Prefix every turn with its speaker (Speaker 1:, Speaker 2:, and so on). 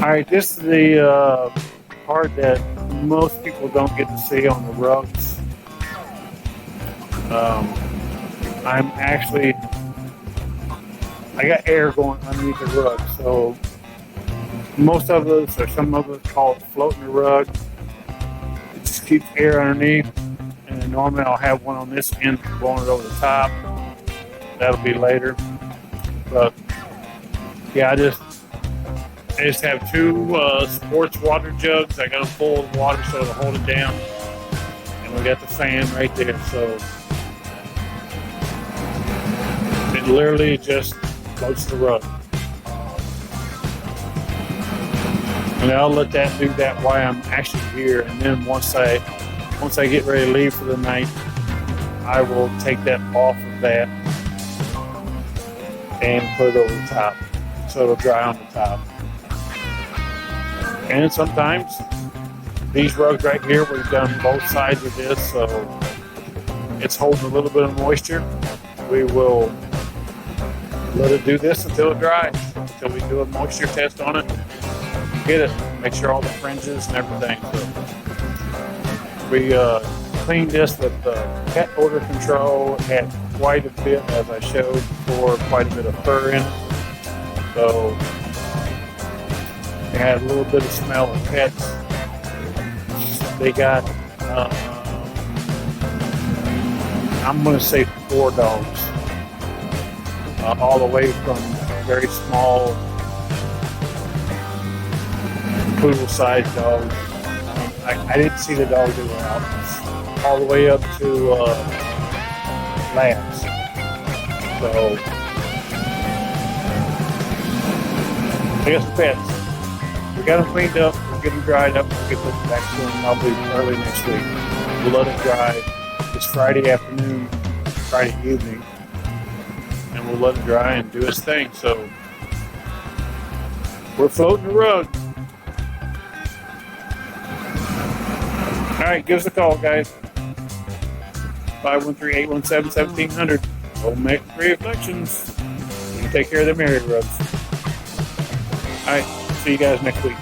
Speaker 1: All right, this is the part that most people don't get to see on the rugs. I got air going underneath the rug, so most of us, or some of us, call it floating the rug. It just keeps air underneath, and then normally I'll have one on this end blowing it over the top. That'll be later, but yeah, I just have two sports water jugs. I got them full of water so to hold it down, and we got the fan right there, so it literally just floats the rug. And I'll let that do that while I'm actually here, and then once I get ready to leave for the night, I will take that off of that and put it over the top so it'll dry on the top. And sometimes these rugs right here, we've done both sides of this, so it's holding a little bit of moisture. We will let it do this until it dries, until we do a moisture test on it. Get it, make sure all the fringes and everything. So we cleaned this with pet odor control. It had quite a bit, as I showed before, quite a bit of fur in it. So it had a little bit of smell of pets. They got, I'm going to say 4 dogs. All the way from very small poodle-sized dogs. I didn't see the dogs that were out. All the way up to labs. So I guess pets. We got them cleaned up. We'll get them dried up. We'll get them back to them probably early next week. We'll let it dry. It's Friday afternoon, Friday evening. And we'll let it dry and do its thing. So we're floating the rug. All right, give us a call, guys. 513-817-1700. Omega-free reflections. You can take care of them area rugs. All right, see you guys next week.